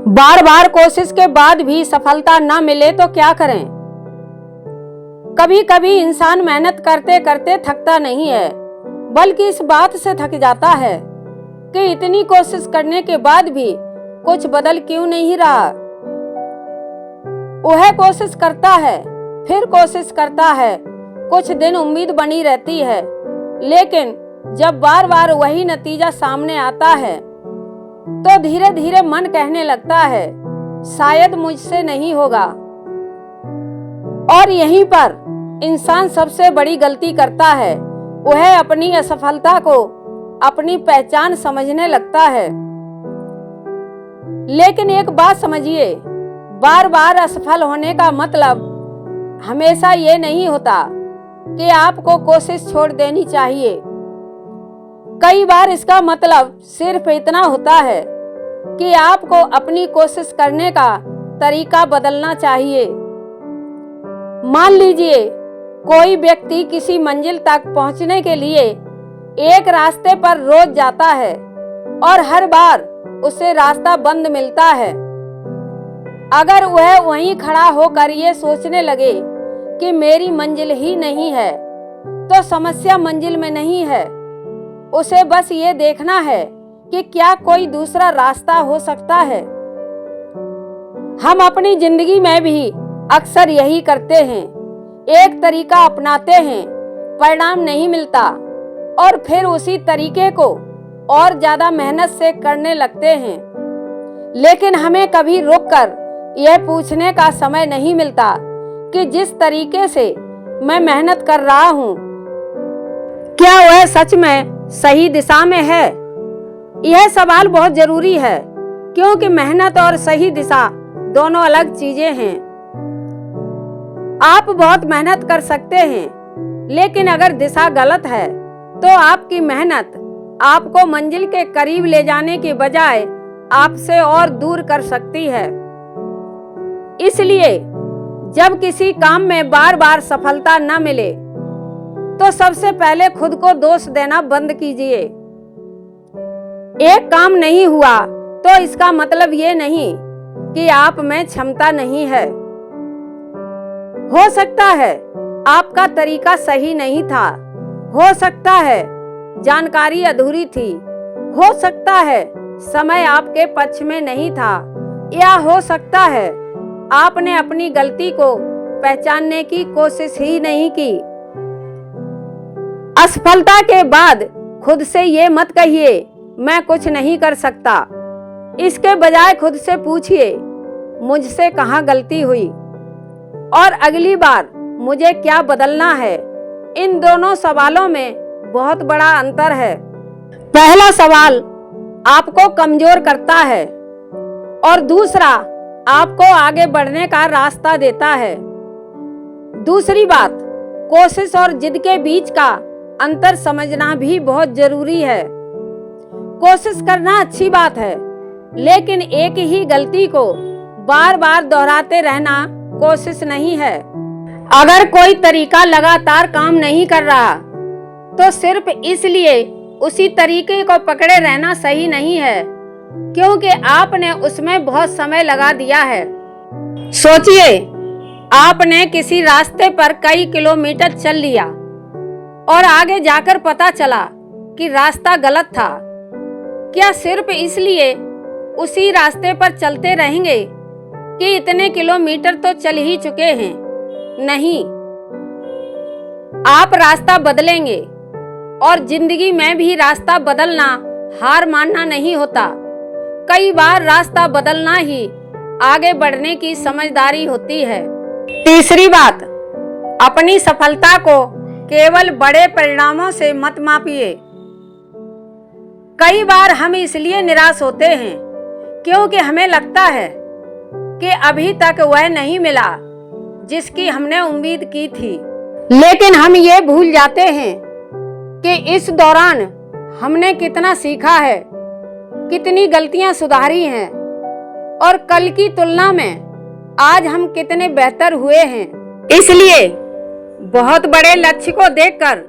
बार बार कोशिश के बाद भी सफलता न मिले तो क्या करें। कभी कभी इंसान मेहनत करते करते थकता नहीं है, बल्कि इस बात से थक जाता है कि इतनी कोशिश करने के बाद भी कुछ बदल क्यों नहीं रहा। वह कोशिश करता है, फिर कोशिश करता है, कुछ दिन उम्मीद बनी रहती है, लेकिन जब बार बार वही नतीजा सामने आता है तो धीरे धीरे मन कहने लगता है शायद मुझसे नहीं होगा। और यहीं पर इंसान सबसे बड़ी गलती करता है, वह अपनी असफलता को अपनी पहचान समझने लगता है। लेकिन एक बात समझिए, बार बार असफल होने का मतलब हमेशा ये नहीं होता कि आपको कोशिश छोड़ देनी चाहिए। कई बार इसका मतलब सिर्फ इतना होता है कि आपको अपनी कोशिश करने का तरीका बदलना चाहिए। मान लीजिए कोई व्यक्ति किसी मंजिल तक पहुंचने के लिए एक रास्ते पर रोज जाता है और हर बार उसे रास्ता बंद मिलता है। अगर वह वहीं खड़ा होकर ये सोचने लगे कि मेरी मंजिल ही नहीं है, तो समस्या मंजिल में नहीं है। उसे बस ये देखना है कि क्या कोई दूसरा रास्ता हो सकता है। हम अपनी जिंदगी में भी अक्सर यही करते हैं, एक तरीका अपनाते हैं, परिणाम नहीं मिलता और फिर उसी तरीके को और ज्यादा मेहनत से करने लगते हैं। लेकिन हमें कभी रुककर यह पूछने का समय नहीं मिलता कि जिस तरीके से मैं मेहनत कर रहा हूँ, क्या वह सच में सही दिशा में है। यह सवाल बहुत जरूरी है, क्योंकि मेहनत और सही दिशा दोनों अलग चीजें हैं। आप बहुत मेहनत कर सकते हैं, लेकिन अगर दिशा गलत है तो आपकी मेहनत आपको मंजिल के करीब ले जाने के बजाय आपसे और दूर कर सकती है। इसलिए जब किसी काम में बार बार सफलता न मिले तो सबसे पहले खुद को दोष देना बंद कीजिए। एक काम नहीं हुआ तो इसका मतलब ये नहीं कि आप में क्षमता नहीं है। हो सकता है आपका तरीका सही नहीं था, हो सकता है जानकारी अधूरी थी, हो सकता है समय आपके पक्ष में नहीं था, या हो सकता है आपने अपनी गलती को पहचानने की कोशिश ही नहीं की। असफलता के बाद खुद से ये मत कहिए मैं कुछ नहीं कर सकता। इसके बजाय खुद से पूछिए मुझसे कहाँ गलती हुई और अगली बार मुझे क्या बदलना है। इन दोनों सवालों में बहुत बड़ा अंतर है। पहला सवाल आपको कमजोर करता है और दूसरा आपको आगे बढ़ने का रास्ता देता है। दूसरी बात, कोशिश और जिद के बीच का अंतर समझना भी बहुत जरूरी है। कोशिश करना अच्छी बात है, लेकिन एक ही गलती को बार बार दोहराते रहना कोशिश नहीं है। अगर कोई तरीका लगातार काम नहीं कर रहा तो सिर्फ इसलिए उसी तरीके को पकड़े रहना सही नहीं है, क्योंकि आपने उसमें बहुत समय लगा दिया है। सोचिए, आपने किसी रास्ते पर कई किलोमीटर चल लिया और आगे जाकर पता चला कि रास्ता गलत था। क्या सिर्फ इसलिए उसी रास्ते पर चलते रहेंगे कि इतने किलोमीटर तो चल ही चुके हैं? नहीं, आप रास्ता बदलेंगे। और जिंदगी में भी रास्ता बदलना हार मानना नहीं होता। कई बार रास्ता बदलना ही आगे बढ़ने की समझदारी होती है। तीसरी बात, अपनी सफलता को केवल बड़े परिणामों से मत मापिए। कई बार हम इसलिए निराश होते हैं क्योंकि हमें लगता है कि अभी तक वह नहीं मिला जिसकी हमने उम्मीद की थी। लेकिन हम ये भूल जाते हैं कि इस दौरान हमने कितना सीखा है, कितनी गलतियां सुधारी हैं और कल की तुलना में आज हम कितने बेहतर हुए हैं। इसलिए बहुत बड़े लक्ष्य को देखकर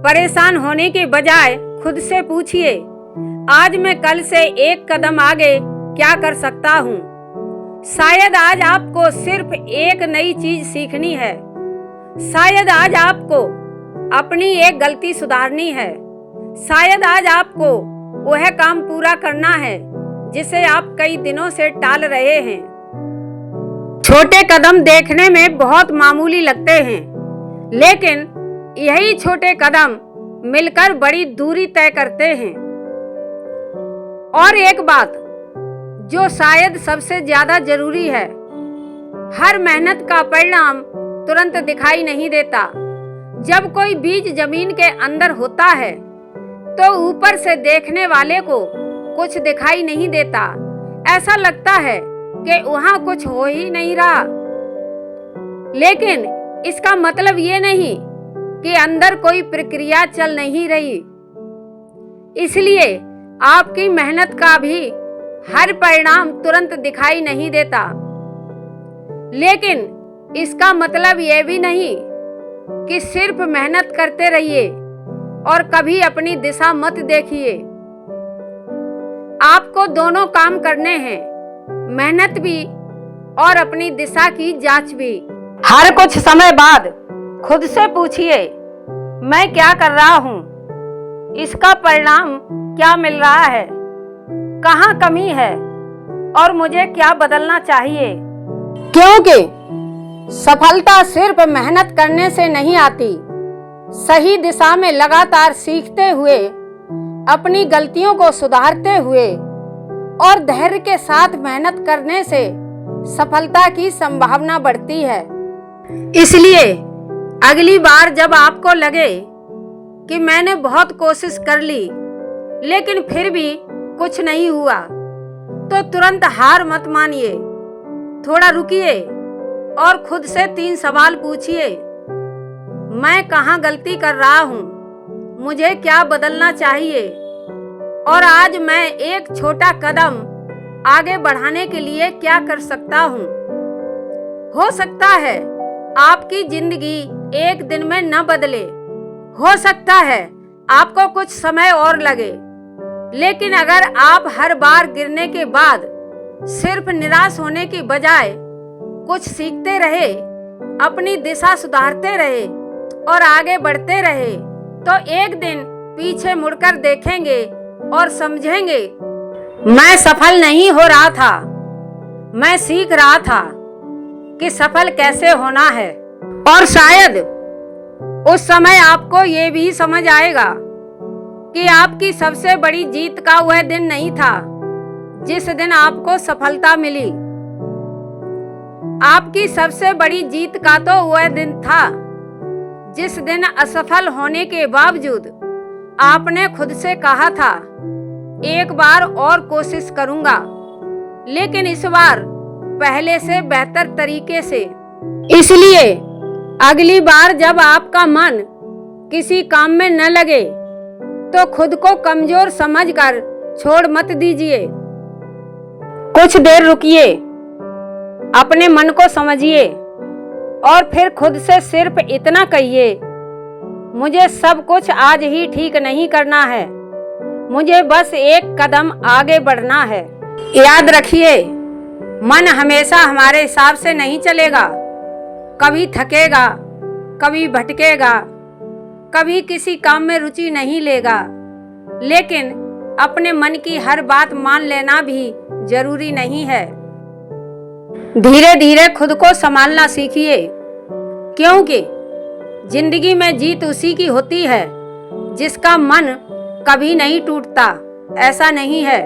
परेशान होने के बजाय खुद से पूछिए आज मैं कल से एक कदम आगे क्या कर सकता हूँ। शायद आज आपको सिर्फ एक नई चीज सीखनी है। शायद आज आपको अपनी एक गलती सुधारनी है। शायद आज आपको वह काम पूरा करना है जिसे आप कई दिनों से टाल रहे हैं। छोटे कदम देखने में बहुत मामूली लगते हैं, लेकिन यही छोटे कदम मिलकर बड़ी दूरी तय करते हैं। और एक बात जो शायद सबसे ज्यादा जरूरी है, हर मेहनत का परिणाम तुरंत दिखाई नहीं देता। जब कोई बीज जमीन के अंदर होता है तो ऊपर से देखने वाले को कुछ दिखाई नहीं देता। ऐसा लगता है कि वहां कुछ हो ही नहीं रहा, लेकिन इसका मतलब ये नहीं कि अंदर कोई प्रक्रिया चल नहीं रही। इसलिए आपकी मेहनत का भी हर परिणाम तुरंत दिखाई नहीं देता, लेकिन इसका मतलब ये भी नहीं कि सिर्फ मेहनत करते रहिए और कभी अपनी दिशा मत देखिए। आपको दोनों काम करने हैं, मेहनत भी और अपनी दिशा की जांच भी। हर कुछ समय बाद खुद से पूछिए, मैं क्या कर रहा हूँ? इसका परिणाम क्या मिल रहा है? कहाँ कमी है और मुझे क्या बदलना चाहिए? क्योंकि सफलता सिर्फ मेहनत करने से नहीं आती। सही दिशा में लगातार सीखते हुए, अपनी गलतियों को सुधारते हुए और धैर्य के साथ मेहनत करने से सफलता की संभावना बढ़ती है। इसलिए अगली बार जब आपको लगे कि मैंने बहुत कोशिश कर ली लेकिन फिर भी कुछ नहीं हुआ, तो तुरंत हार मत मानिए। थोड़ा रुकिए और खुद से 3 सवाल पूछिए। मैं कहाँ गलती कर रहा हूँ? मुझे क्या बदलना चाहिए? और आज मैं एक छोटा कदम आगे बढ़ाने के लिए क्या कर सकता हूँ? हो सकता है आपकी जिंदगी एक दिन में न बदले, हो सकता है आपको कुछ समय और लगे, लेकिन अगर आप हर बार गिरने के बाद सिर्फ निराश होने की बजाय कुछ सीखते रहे, अपनी दिशा सुधारते रहे और आगे बढ़ते रहे, तो एक दिन पीछे मुड़कर देखेंगे और समझेंगे, मैं सफल नहीं हो रहा था, मैं सीख रहा था कि सफल कैसे होना है। और शायद उस समय आपको ये भी समझ आएगा कि आपकी सबसे बड़ी जीत का वह दिन नहीं था जिस दिन आपको सफलता मिली। आपकी सबसे बड़ी जीत का तो वह दिन था जिस दिन असफल होने के बावजूद आपने खुद से कहा था, एक बार और कोशिश करूंगा, लेकिन इस बार पहले से बेहतर तरीके से। इसलिए अगली बार जब आपका मन किसी काम में न लगे तो खुद को कमजोर समझकर छोड़ मत दीजिए। कुछ देर रुकिए, अपने मन को समझिए और फिर खुद से सिर्फ इतना कहिए, मुझे सब कुछ आज ही ठीक नहीं करना है, मुझे बस एक कदम आगे बढ़ना है। याद रखिए, मन हमेशा हमारे हिसाब से नहीं चलेगा। कभी थकेगा, कभी भटकेगा, कभी किसी काम में रुचि नहीं लेगा, लेकिन अपने मन की हर बात मान लेना भी जरूरी नहीं है। धीरे धीरे खुद को संभालना सीखिए, क्योंकि जिंदगी में जीत उसी की होती है जिसका मन कभी नहीं टूटता। ऐसा नहीं है,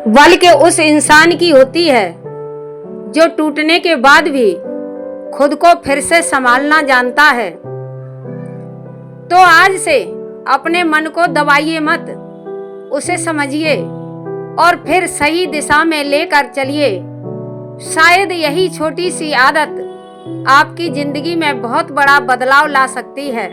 बल्कि उस इंसान की होती है जो टूटने के बाद भी खुद को फिर से संभालना जानता है। तो आज से अपने मन को दबाइए मत, उसे समझिए और फिर सही दिशा में लेकर चलिए। शायद यही छोटी सी आदत आपकी जिंदगी में बहुत बड़ा बदलाव ला सकती है।